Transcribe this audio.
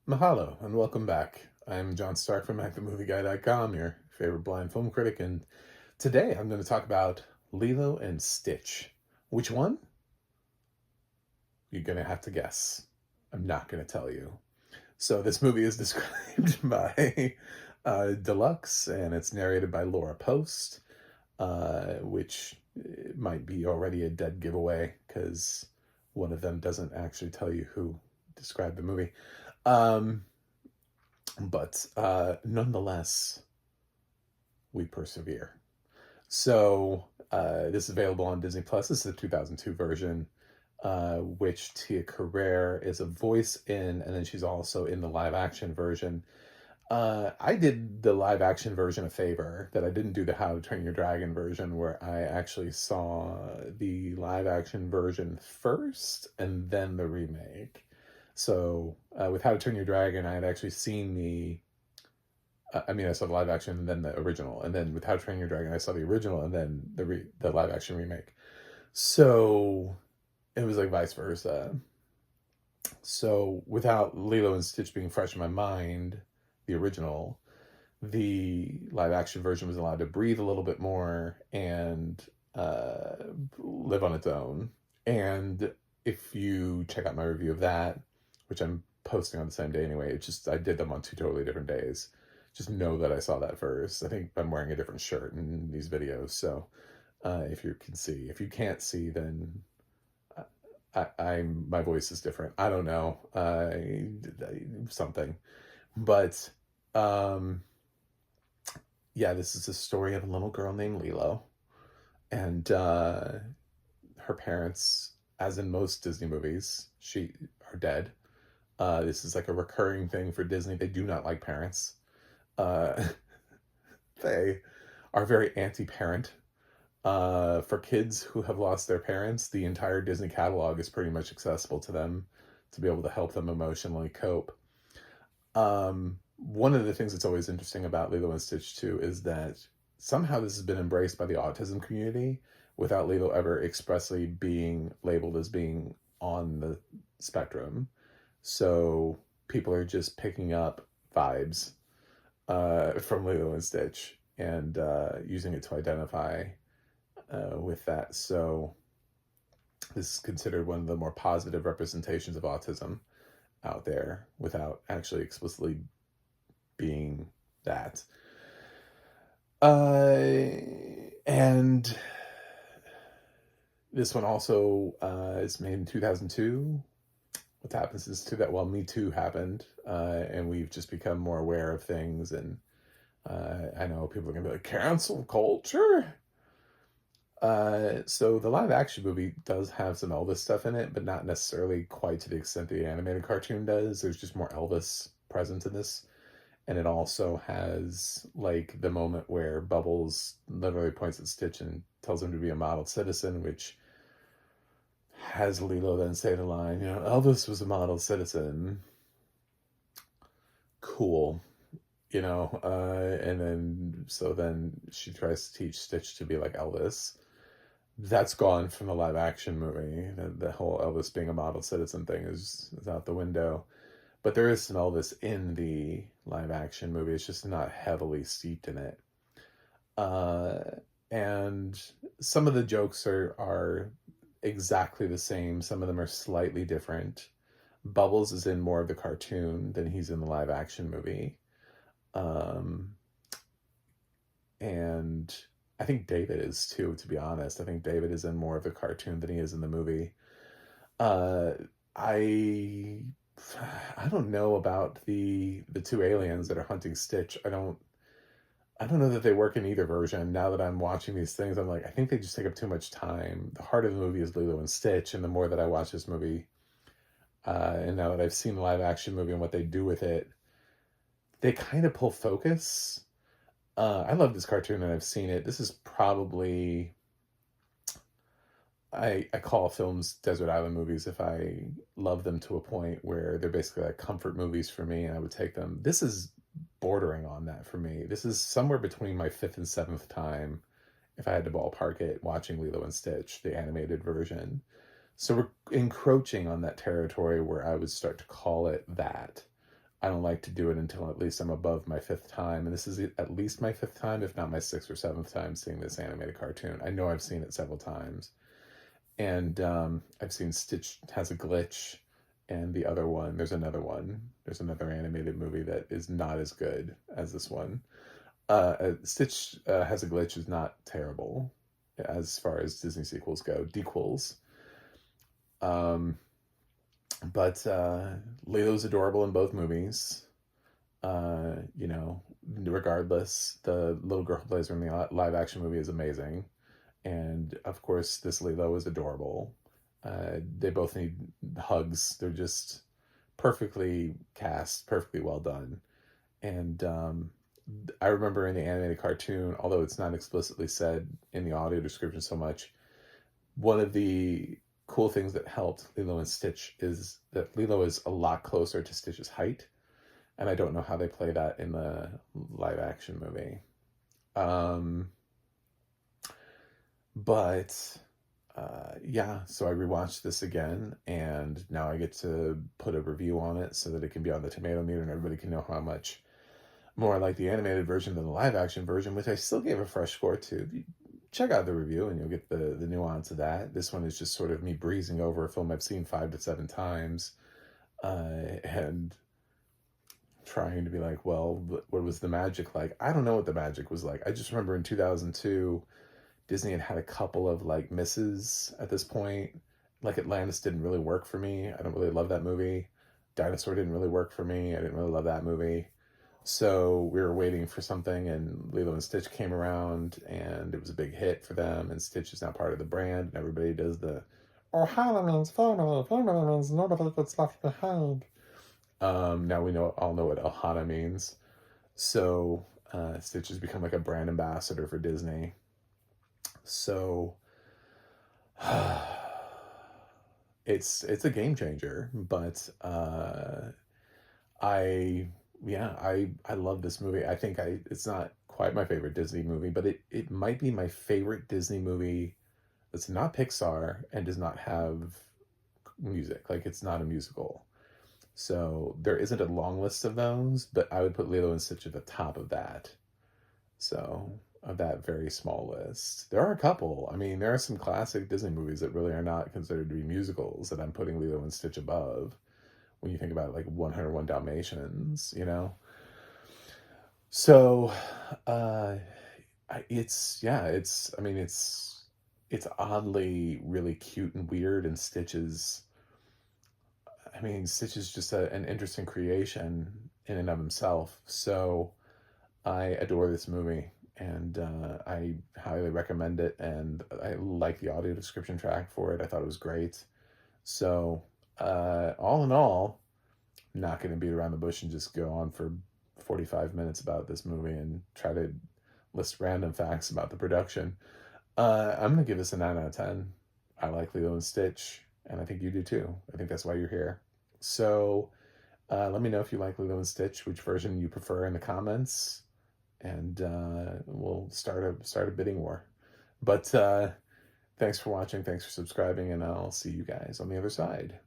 Mahalo and welcome back. I'm John Stark from MacTheMovieGuy.com, your favorite blind film critic, and today I'm going to talk about Lilo and Stitch. Which one? You're going to have to guess. I'm not going to tell you. So this movie is described by Deluxe, and it's narrated by Laura Post, which might be already a dead giveaway because one of them doesn't actually tell you who described the movie. But nonetheless, we persevere. So this is available on Disney Plus. This is the 2002 version, which Tia Carrere is a voice in, and then she's also in the live action version. I did the live action version a favor that I didn't do the How to Train Your Dragon version, where I actually saw the live action version first and then the remake. So with How to Train Your Dragon, I had actually seen I saw the live action and then the original. And then with How to Train Your Dragon, I saw the original and then the live action remake. So it was like vice versa. So without Lilo and Stitch being fresh in my mind, the original, the live action version was allowed to breathe a little bit more and live on its own. And if you check out my review of that, which I'm posting on the same day anyway, I did them on two totally different days. Just know that I saw that first. I think I'm wearing a different shirt in these videos, so if you can see. If you can't see, then my voice is different. I don't know, something. But yeah, this is the story of a little girl named Lilo, and her parents, as in most Disney movies, are dead. This is like a recurring thing for Disney. They do not like parents. They are very anti-parent. For kids who have lost their parents, the entire Disney catalog is pretty much accessible to them to be able to help them emotionally cope. One of the things that's always interesting about Lilo and Stitch too is that somehow this has been embraced by the autism community without Lilo ever expressly being labeled as being on the spectrum. So people are just picking up vibes from Lilo and Stitch and using it to identify with that. So this is considered one of the more positive representations of autism out there without actually explicitly being that. And this one also is made in 2002. What happens is Me Too happened, and we've just become more aware of things, and I know people are gonna be like, cancel culture. So the live action movie does have some Elvis stuff in it, but not necessarily quite to the extent the animated cartoon does. There's just more Elvis present in this. And it also has like the moment where Bubbles literally points at Stitch and tells him to be a model citizen, which has Lilo then say the line, Elvis was a model citizen. Cool. And then she tries to teach Stitch to be like Elvis. That's gone from the live action movie. The whole Elvis being a model citizen thing is out the window. But there is some Elvis in the live action movie. It's just not heavily steeped in it. And some of the jokes are exactly the same. Some of them are slightly different. Bubbles is in more of the cartoon than he's in the live action movie. And I think David is too, to be honest. I think David is in more of the cartoon than he is in the movie. I don't know about the two aliens that are hunting Stitch. I don't know that they work in either version. Now that I'm watching these things, I'm like, I think they just take up too much time. The heart of the movie is Lilo and Stitch, and the more that I watch this movie, and now that I've seen the live action movie and what they do with it, they kind of pull focus. I love this cartoon and I've seen it. This is probably, I call films desert island movies if I love them to a point where they're basically like comfort movies for me and I would take them. This is bordering on that for me. This is somewhere between my 5th and 7th time, if I had to ballpark it, watching Lilo and Stitch, the animated version. So we're encroaching on that territory where I would start to call it that. I don't like to do it until at least I'm above my 5th time. And this is at least my 5th time, if not my 6th or 7th time seeing this animated cartoon. I know I've seen it several times. And I've seen Stitch Has a Glitch, and the other one, there's another one. There's another animated movie that is not as good as this one. Stitch Has a Glitch is not terrible as far as Disney sequels go. Dequels. But Lilo's adorable in both movies. You know, regardless, the little girl who plays her in the live action movie is amazing. And of course, this Lilo is adorable. They both need hugs. They're just perfectly cast, perfectly well done. And I remember in the animated cartoon, although it's not explicitly said in the audio description so much, one of the cool things that helped Lilo and Stitch is that Lilo is a lot closer to Stitch's height. And I don't know how they play that in the live action movie. But yeah, so I rewatched this again, and now I get to put a review on it so that it can be on the tomato meter and everybody can know how much more I like the animated version than the live action version, which I still gave a fresh score to. Check out the review and you'll get the nuance of that. This one is just sort of me breezing over a film I've seen 5 to 7 times and trying to be like, well, what was the magic like? I don't know what the magic was like. I just remember in 2002, Disney had a couple of like misses at this point. Like Atlantis didn't really work for me. I don't really love that movie. Dinosaur didn't really work for me. I didn't really love that movie. So we were waiting for something, and Lilo and Stitch came around, and it was a big hit for them, and Stitch is now part of the brand, and everybody does the Ohana means family, family means nobody gets left behind. Now we all know what Ohana means. So Stitch has become like a brand ambassador for Disney. So it's a game changer, but I love this movie. I think it's not quite my favorite Disney movie, but it might be my favorite Disney movie that's not Pixar and does not have music. Like, it's not a musical. So there isn't a long list of those, but I would put Lilo and Stitch at the top of that. So, of that very small list. There are a couple. I mean, there are some classic Disney movies that really are not considered to be musicals that I'm putting Lilo and Stitch above. When you think about like 101 Dalmatians, you know? So, it's oddly really cute and weird, and Stitch is just an interesting creation in and of himself. So I adore this movie, and I highly recommend it, and I like the audio description track for it. I thought it was great. So all in all, I'm not going to beat around the bush and just go on for 45 minutes about this movie and try to list random facts about the production. I'm going to give this a 9 out of 10. I like Lilo and Stitch, and I think you do too. I think that's why you're here. So let me know if you like Lilo and Stitch, which version you prefer in the comments, and we'll start a bidding war. But thanks for watching, thanks for subscribing, and I'll see you guys on the other side.